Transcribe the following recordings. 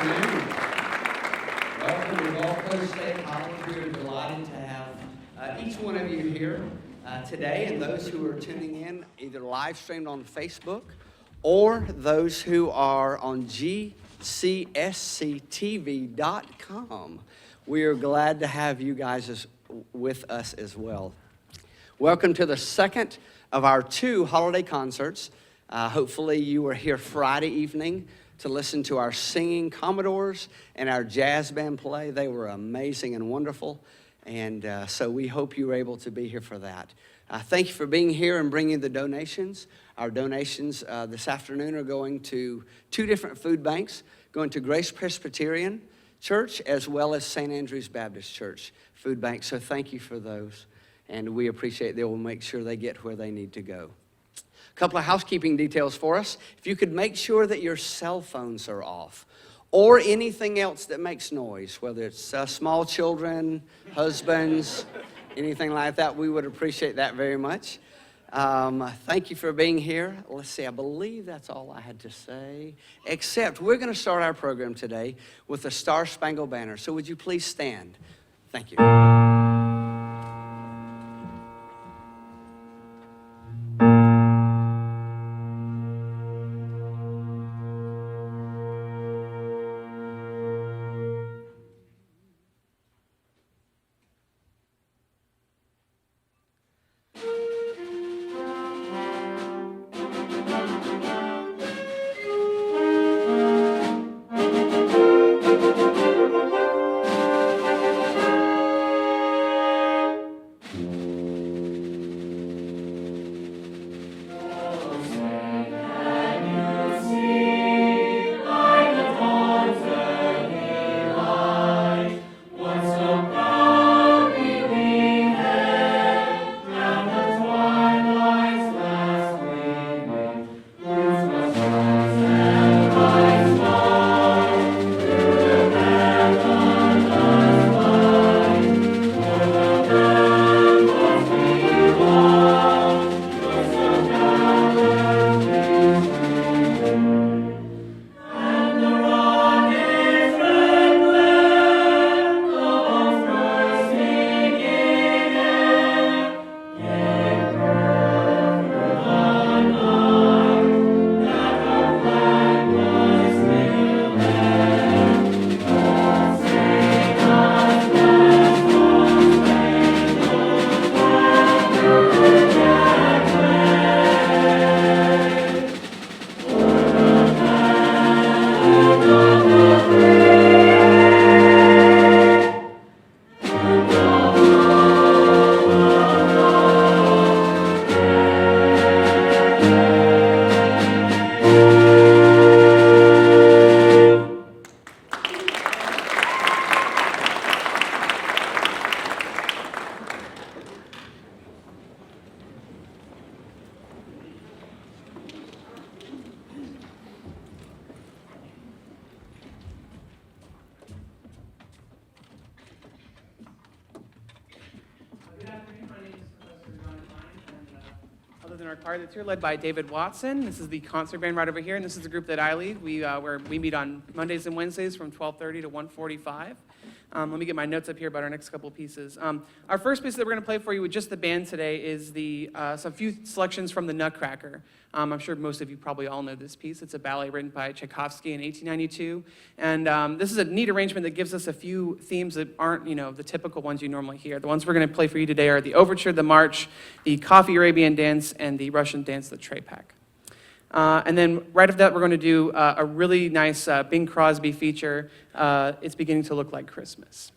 afternoon. Welcome to Gulf Coast State College. We are delighted to have each one of you here today, and those who are tuning in either live streamed on Facebook or those who are on GCSCTV.com. We are glad to have you guys with us as well. Welcome to the second of our two holiday concerts. Hopefully you were here Friday evening to listen to our singing Commodores and our jazz band play. They were amazing and wonderful, and so we hope you were able to be here for that. Thank you for being here and bringing the donations. Our donations this afternoon are going to two different food banks, going to Grace Presbyterian Church as well as St. Andrew's Baptist Church food bank. So thank you for those, and we appreciate they will make sure they get where they need to go. A couple of housekeeping details for us. If you could make sure that your cell phones are off or anything else that makes noise, whether it's small children, husbands, anything like that, we would appreciate that very much. Thank you for being here. Let's see, I believe that's all I had to say, except we're going to start our program today with the Star Spangled Banner. So would you please stand? Thank you. Here, led by David Watson. This is the concert band right over here, and this is the group that I lead. We meet on Mondays and Wednesdays from 12:30 to 1:45. Let me get my notes up here about our next couple pieces. Our first piece that we're going to play for you with just the band today is some few selections from the Nutcracker. I'm sure most of you probably all know this piece. It's a ballet written by Tchaikovsky in 1892, and this is a neat arrangement that gives us a few themes that aren't, the typical ones you normally hear. The ones we're going to play for you today are the Overture, the March, the Coffee Arabian Dance, and the Russian Dance, the Trepak. And then right after that, we're going to do a really nice Bing Crosby feature, It's Beginning to Look Like Christmas.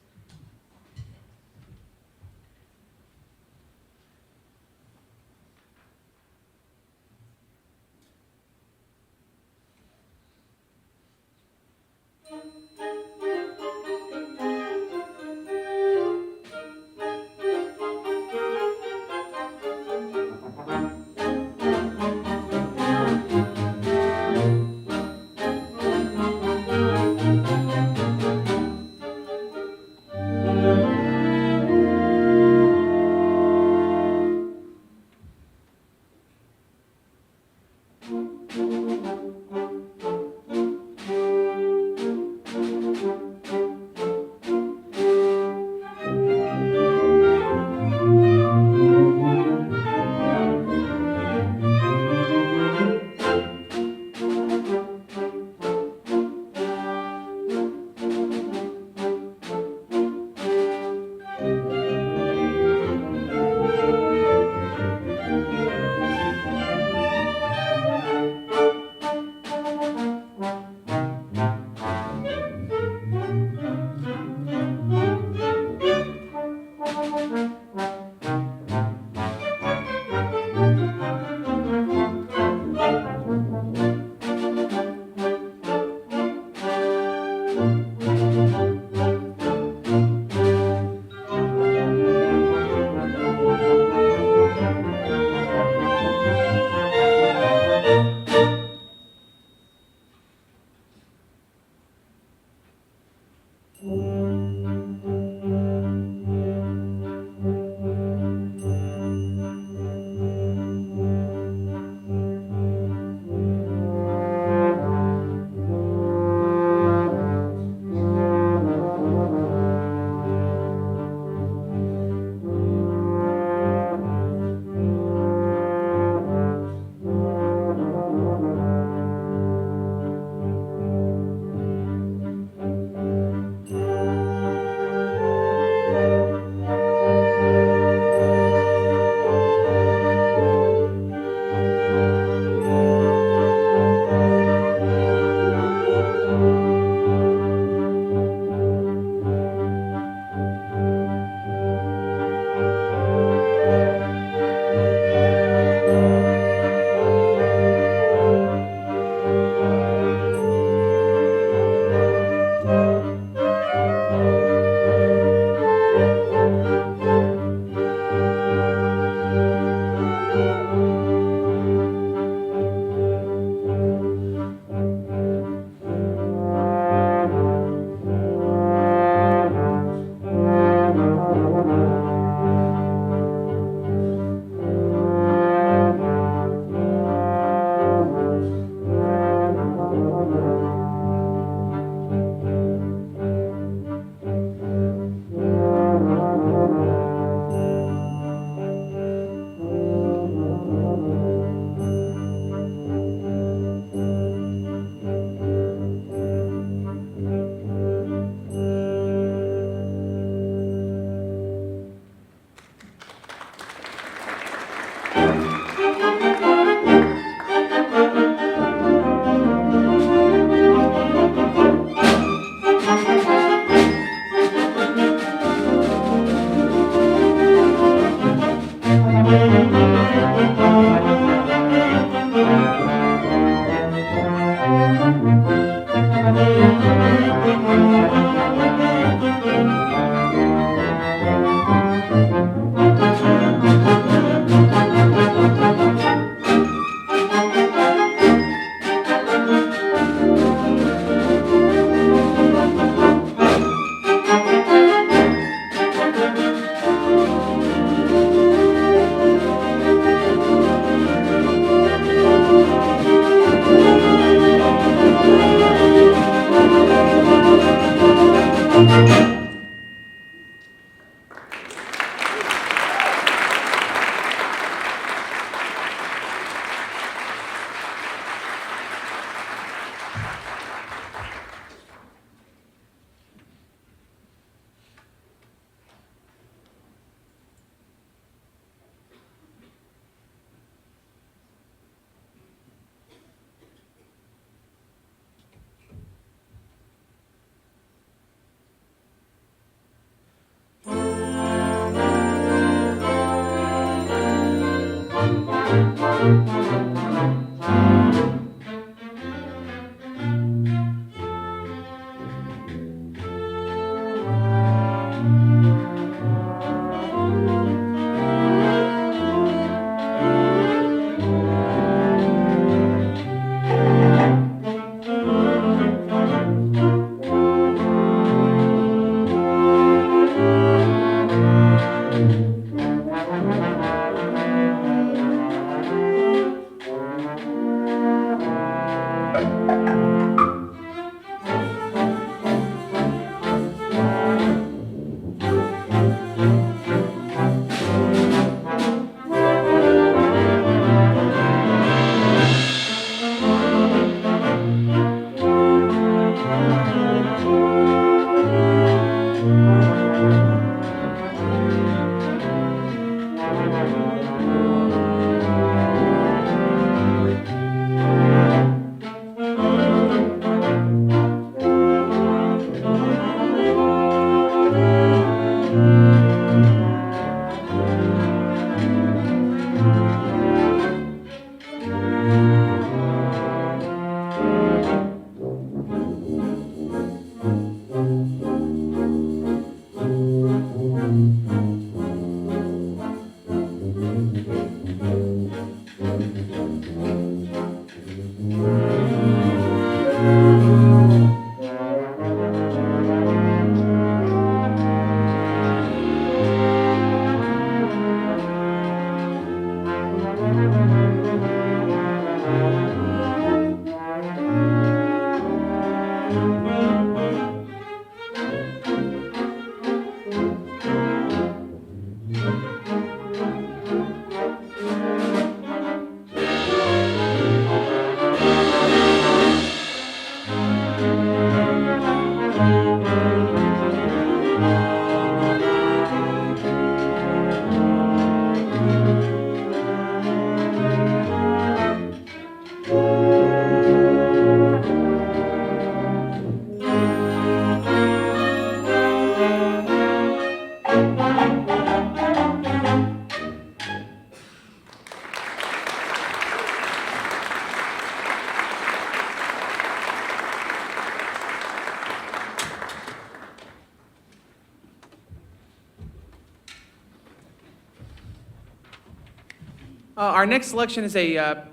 Our next selection is a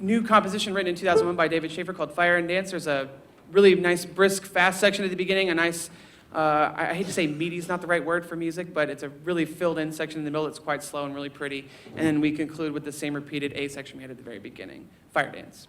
new composition written in 2001 by David Schaefer called Fire and Dance. There's a really nice, brisk, fast section at the beginning, a nice, I hate to say meaty is not the right word for music, but it's a really filled-in section in the middle that's quite slow and really pretty. And then we conclude with the same repeated A section we had at the very beginning, Fire Dance.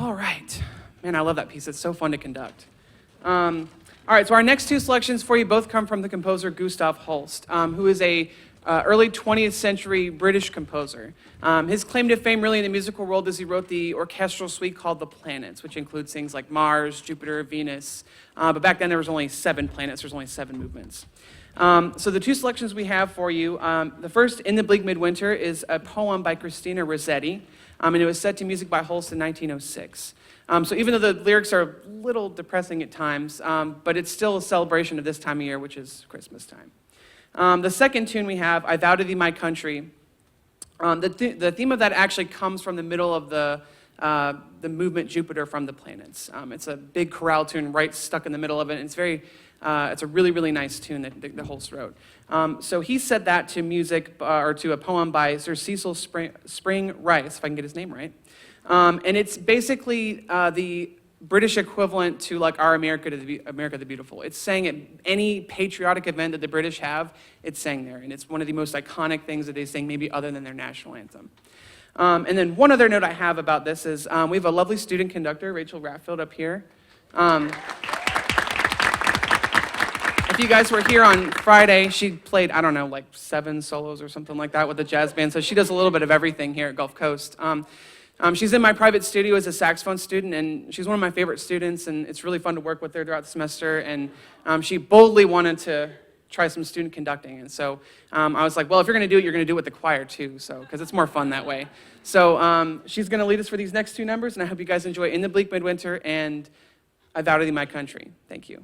All right. Man, I love that piece. It's so fun to conduct. All right, so our next two selections for you both come from the composer Gustav Holst, who is a early 20th century British composer. His claim to fame really in the musical world is he wrote the orchestral suite called The Planets, which includes things like Mars, Jupiter, Venus. But back then there was only 7 planets, there's only 7 movements. So the two selections we have for you, the first, In the Bleak Midwinter, is a poem by Christina Rossetti, and it was set to music by Holst in 1906. So even though the lyrics are a little depressing at times, but it's still a celebration of this time of year, which is Christmas time. The second tune we have, I Vow to Thee My Country, the theme of that actually comes from the middle of the movement Jupiter from the Planets. It's a big chorale tune right stuck in the middle of it, and it's a really, really nice tune that Holst wrote. So he said that to music, or to a poem by Sir Cecil Spring Rice, if I can get his name right. And it's basically the British equivalent to like our America the Beautiful. It's sang at any patriotic event that the British have, it's sang there. And it's one of the most iconic things that they sing, maybe other than their national anthem. And then one other note I have about this is we have a lovely student conductor, Rachel Ratfield, up here. If you guys were here on Friday, she played, I don't know, like 7 solos or something like that with the jazz band. So she does a little bit of everything here at Gulf Coast. She's in my private studio as a saxophone student, and she's one of my favorite students, and it's really fun to work with her throughout the semester. And she boldly wanted to try some student conducting. And so I was like, well, if you're going to do it, you're going to do it with the choir too, so because it's more fun that way. So she's going to lead us for these next 2 numbers, and I hope you guys enjoy In the Bleak Midwinter and I Vow to Thee My Country. Thank you.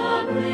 Oh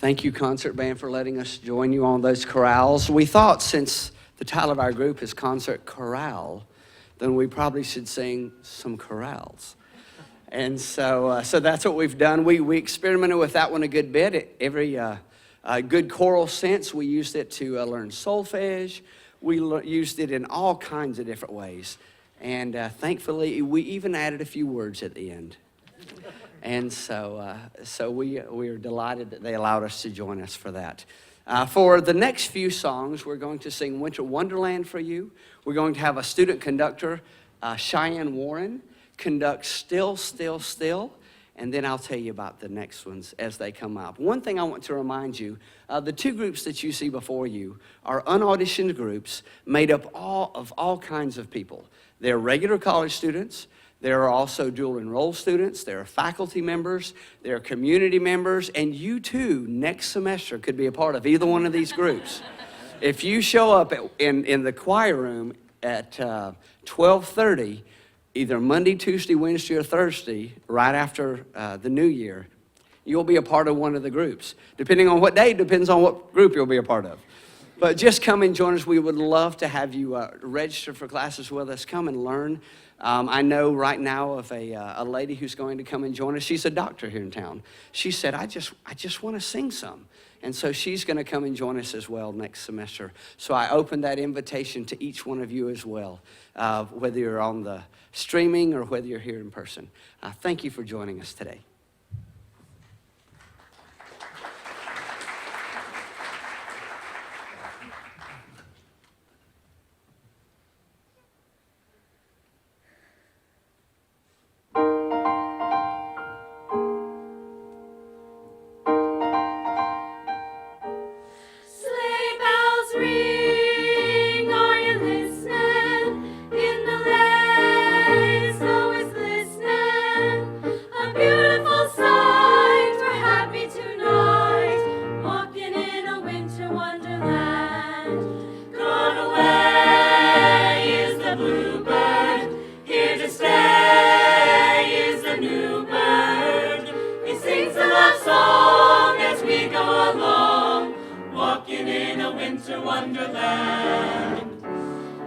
Thank you, concert band, for letting us join you on those chorales. We thought since the title of our group is Concert Chorale, then we probably should sing some chorales. And so that's what we've done. We experimented with that one a good bit. Every good choral sense, we used it to learn solfege. We used it in all kinds of different ways. And thankfully, we even added a few words at the end. And so we are delighted that they allowed us to join us for that. For the next few songs, we're going to sing Winter Wonderland for you. We're going to have a student conductor, Cheyenne Warren, conduct Still, Still, Still, and then I'll tell you about the next ones as they come up. One thing I want to remind you, the two groups that you see before you are unauditioned groups made up of all kinds of people. They're regular college students. There are also dual enroll students, there are faculty members, there are community members, and you too, next semester, could be a part of either one of these groups. If you show up in the choir room at 12:30, either Monday, Tuesday, Wednesday, or Thursday, right after the new year, you'll be a part of one of the groups. Depending on what day, depends on what group you'll be a part of. But just come and join us. We would love to have you register for classes with us. Come and learn. I know right now of a lady who's going to come and join us. She's a doctor here in town. She said, I just want to sing some. And so she's going to come and join us as well next semester. So I open that invitation to each one of you as well, whether you're on the streaming or whether you're here in person. Thank you for joining us today. Beautiful winter wonderland.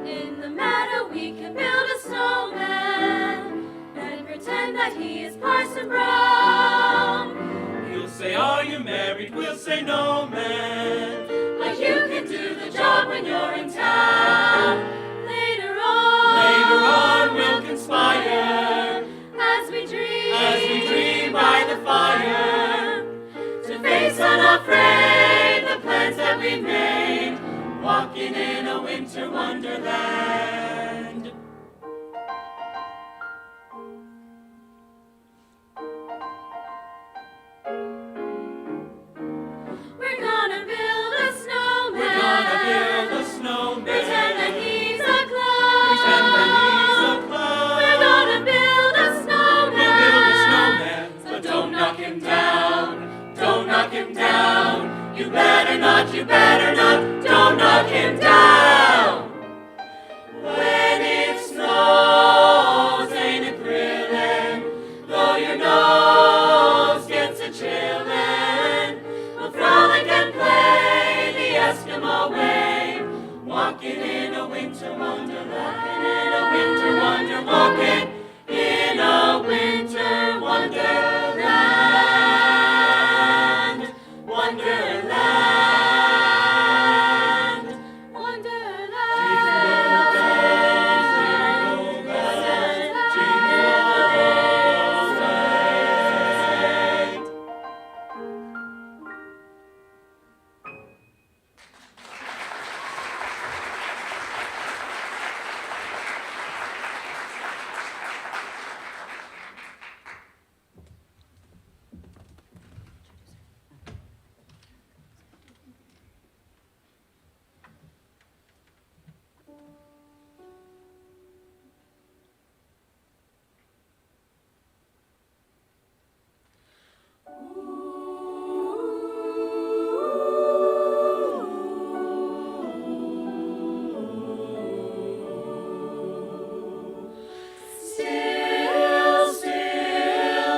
In the meadow we can build a snowman and pretend that he is Parson Brown. He'll say, are you married? We'll say, no, man. But you can do the job when you're in town. Later on we'll conspire as we dream by the fire, to face unafraid the plans that we made, walking in a winter wonderland. We're gonna build a snowman. Pretend that he's a clown. We're gonna build a snowman. So don't knock him down. Don't knock him down. You better not. Don't knock him down. When it snows, ain't it thrilling? Though your nose gets a chillin', we'll frolic and play the Eskimo way, walking in a winter wonderland. Walking in a winter wonderland. Wonderland. Wonderland. Jingle bells, jingle bells,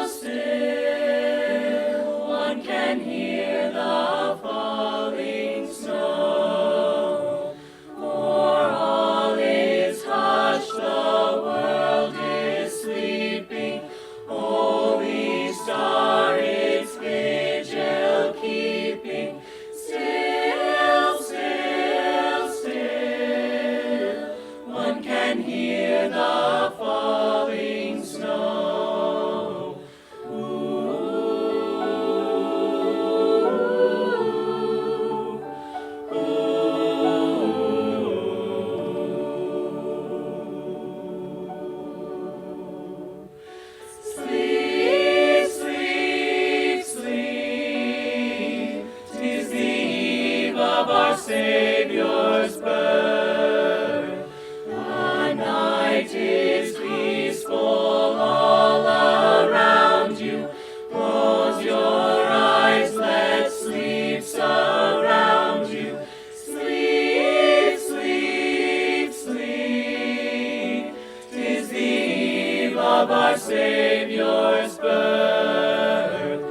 Still, one can hear the falling snow. For all is hushed, the world is sleeping. Holy star its vigil keeping. Still, one can hear the falling snow. Sleep, sleep, sleep. 'Tis the eve of our Savior's birth. The night is peaceful all around you. Close your eyes, let sleep surround you. Sleep, sleep, sleep. 'Tis the eve of our Savior's birth.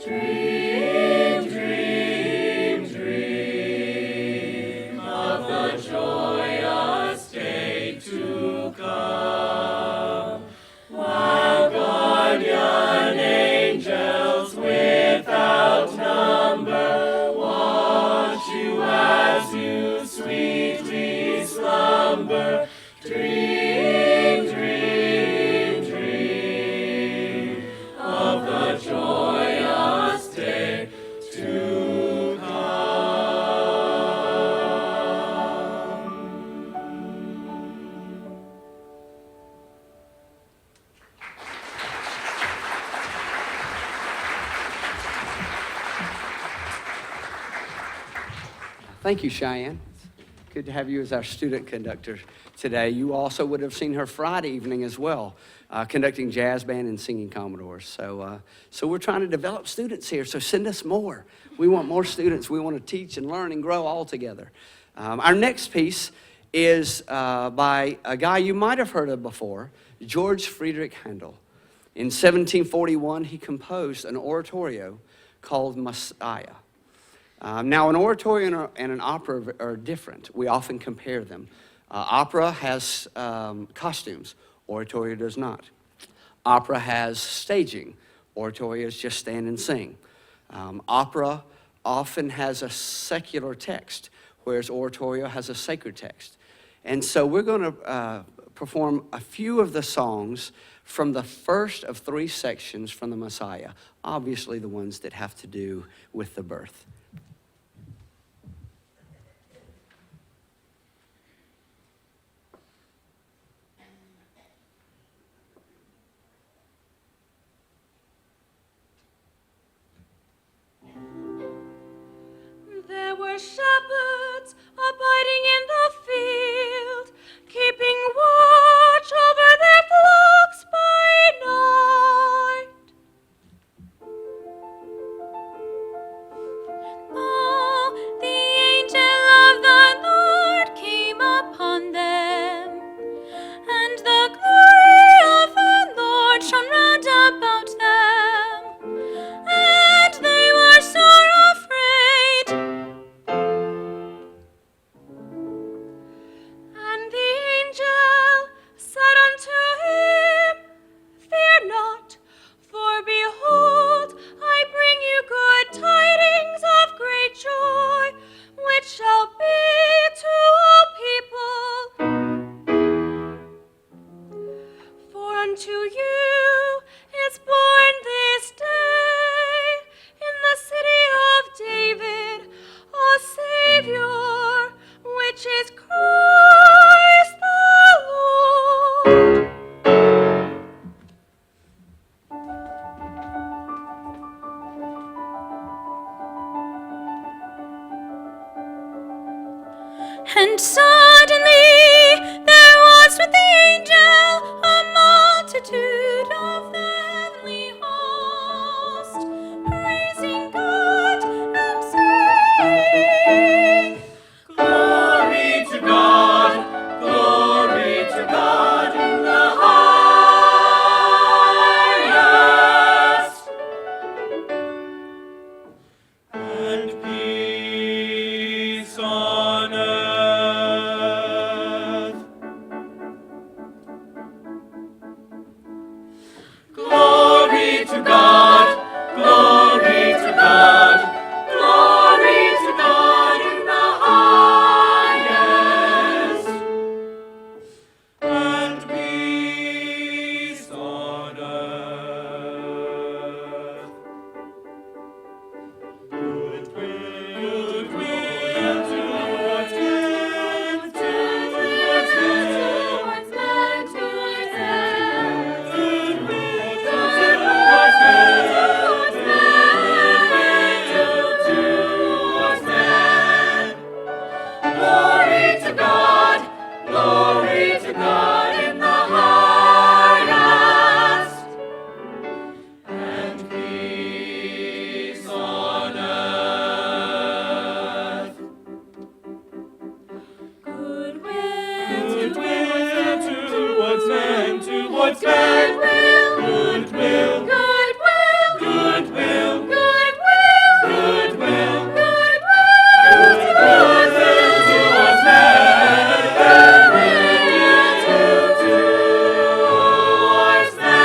Dream, dream, dream of the joyous day to come, while guardian angels without number watch you as you sweetly slumber. Dream, dream, dream of the joyous day to come. Thank you, Cheyenne. Good to have you as our student conductor today. You also would have seen her Friday evening as well, conducting jazz band and singing Commodore. So we're trying to develop students here, so send us more. We want more students. We want to teach and learn and grow all together. Our next piece is by a guy you might have heard of before, George Friedrich Handel. In 1741, he composed an oratorio called Messiah. Now, an oratorio and an opera are different. We often compare them. Opera has costumes. Oratorio does not. Opera has staging. Oratorio is just stand and sing. Opera often has a secular text, whereas oratorio has a sacred text. And so we're going to perform a few of the songs from the first of 3 sections from the Messiah, obviously the ones that have to do with the birth. There were shepherds abiding in the field, keeping watch over their flocks by night. Oh, the angel of the Lord came upon them, and the glory of the Lord shone round about them, and they were sore afraid. And the angel said unto him, Fear not, for behold, I bring you good tidings of great joy, which shall be to all people. For unto you is born this day in the city of David a Savior, which is Christ the Lord. And suddenly there was with the angel a multitude of the heavenly host, praising God and saying, Glory to God, glory to God in the highest, and peace on earth. Glory to God, glory to God, glory to God in the highest, and peace on earth. Goodwill towards men, towards men, towards men. Goodwill towards men. Glory to God in the highest, and peace on earth. Goodwill towards men, towards men. Goodwill, goodwill, goodwill, goodwill, goodwill, goodwill towards men. Towards men.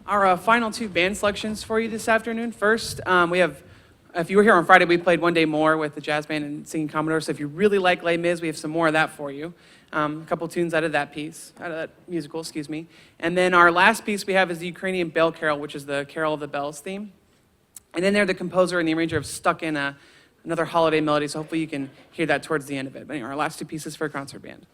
Our final 2 band selections for you this afternoon. First, we have If you were here on Friday, we played One Day More with the jazz band and singing Commodore. So if you really like Les Mis, we have some more of that for you. A couple tunes out of that musical, excuse me. And then our last piece we have is the Ukrainian Bell Carol, which is the Carol of the Bells theme. And then there, the composer and the arranger have stuck in another holiday melody, so hopefully you can hear that towards the end of it. But anyway, our last two pieces for a concert band.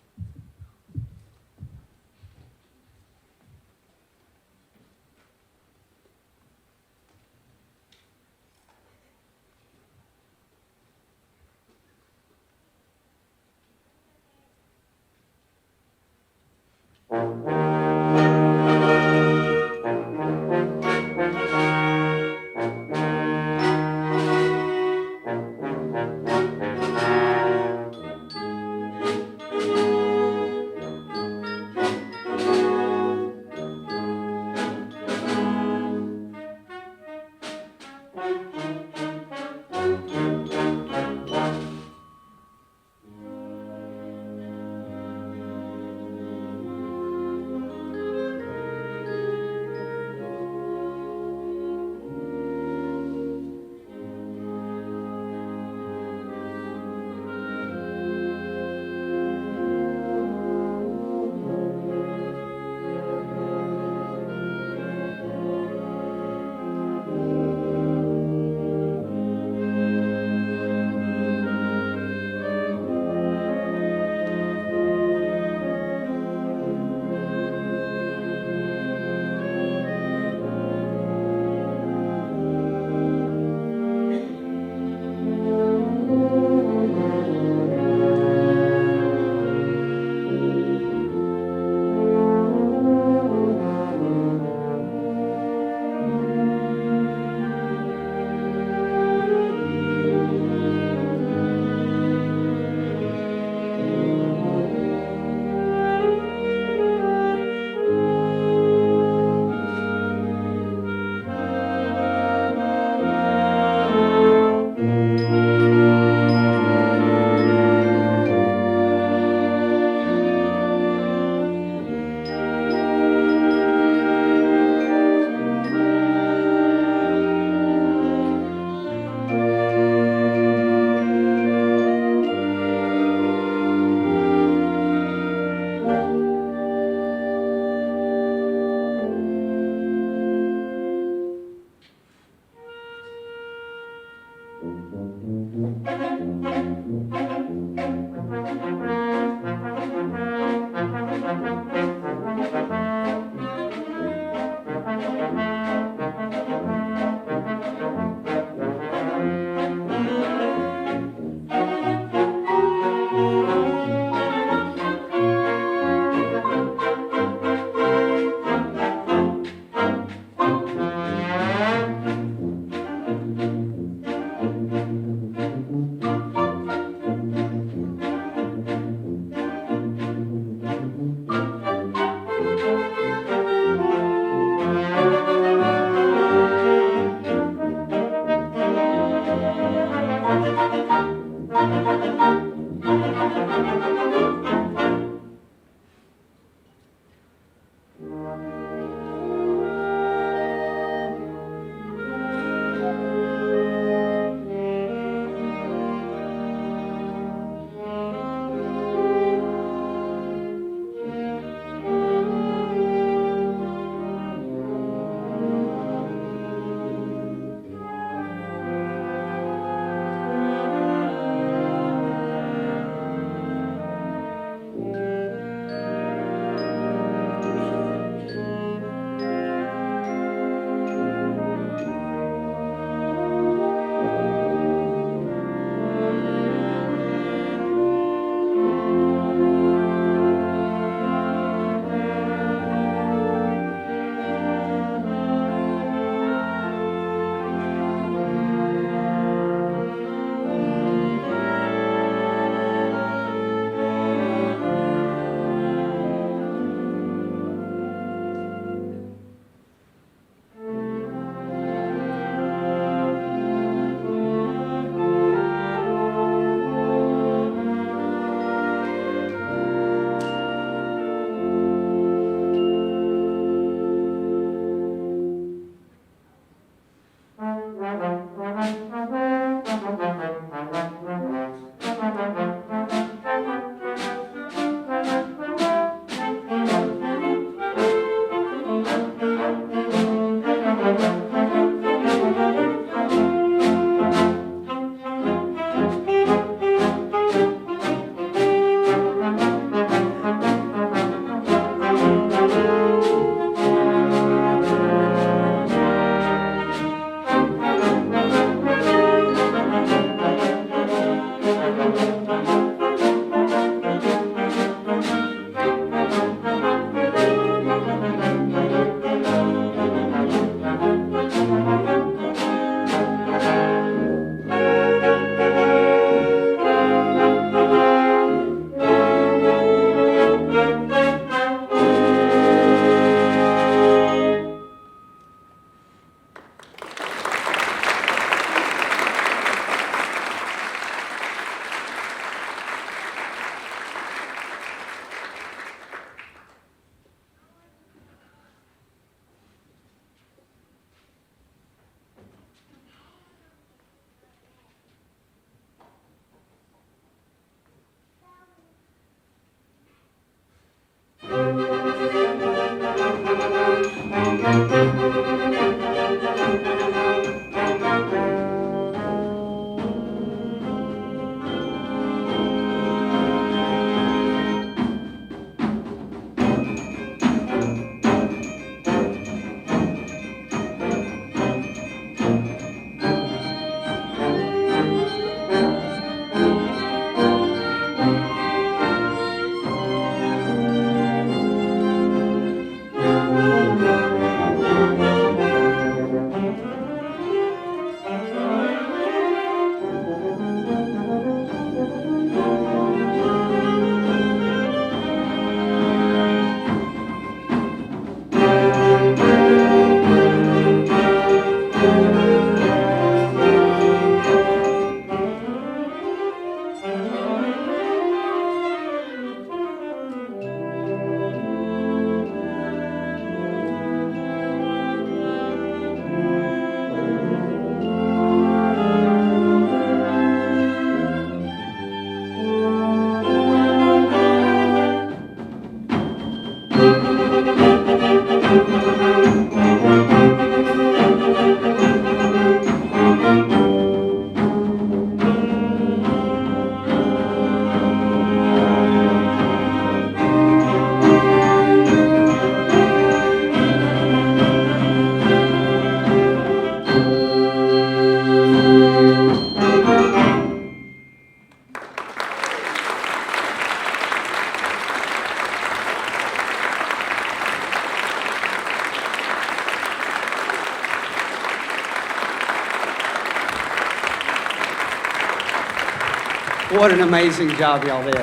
What an amazing job y'all did.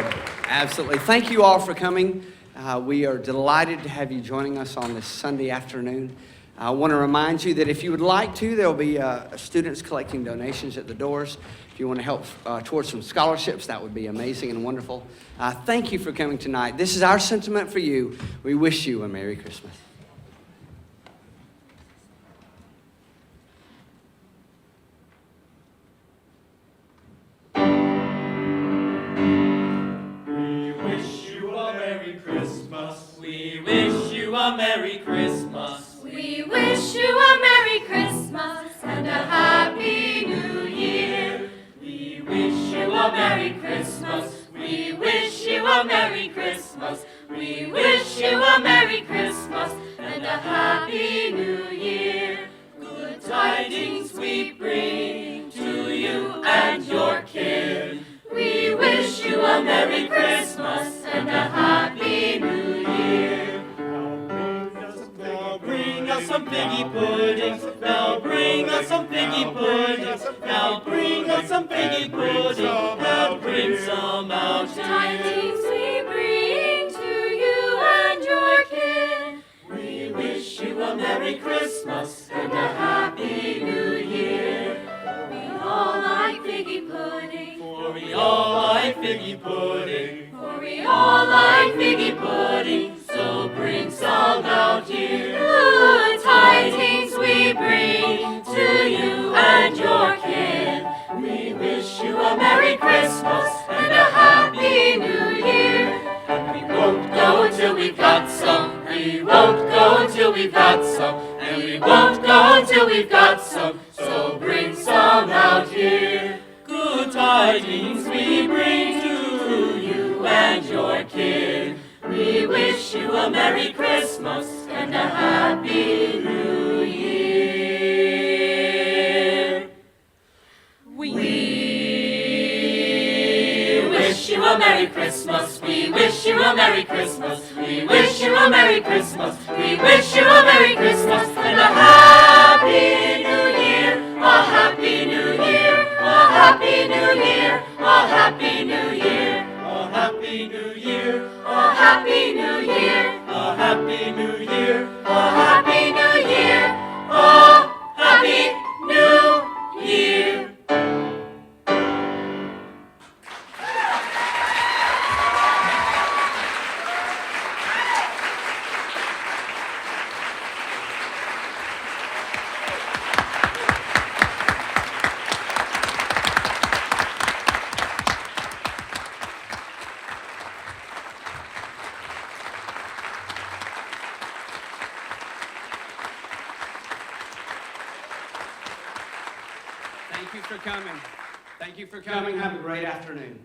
Absolutely. Thank you all for coming. We are delighted to have you joining us on this Sunday afternoon. I want to remind you that if you would like to, there will be students collecting donations at the doors. If you want to help towards some scholarships, that would be amazing and wonderful. Thank you for coming tonight. This is our sentiment for you. We wish you a Merry Christmas. We wish you a Merry Christmas. We wish you a Merry Christmas and a Happy New Year. We wish you a Merry Christmas. We wish you a Merry Christmas. We wish you a Merry Christmas and a Happy New Year. Good tidings we bring to you and your kin. We wish you a Merry Christmas and a Happy New Year. Now bring us some figgy pudding. Now bring us some figgy pudding. Now bring us some figgy pudding. Now bring some out here. Tidings we bring to you and your kin. We wish you a Merry Christmas And a Happy New Year. We all like figgy pudding. for we all like figgy pudding. For we all like figgy pudding. So bring some out here. Good tidings we bring to you and your kin. We wish you a Merry Christmas And a Happy New Year. And we won't go until we've got some. We won't go until we've got some. And we won't go until we've got some. So bring some out here. Good tidings we bring to you and your kin. We wish you a Merry Christmas and a Happy New Year. We wish you a Merry Christmas. We wish you a Merry Christmas. We wish you a Merry Christmas. We wish you a Merry Christmas and a Happy New Year. A Happy New Year. A Happy New Year. A Happy New Year. A Happy New Year. a Happy New Year. A Happy New Year. A Happy New Year. A Happy New Year. Thank you for coming. Thank you for coming. Have a great afternoon.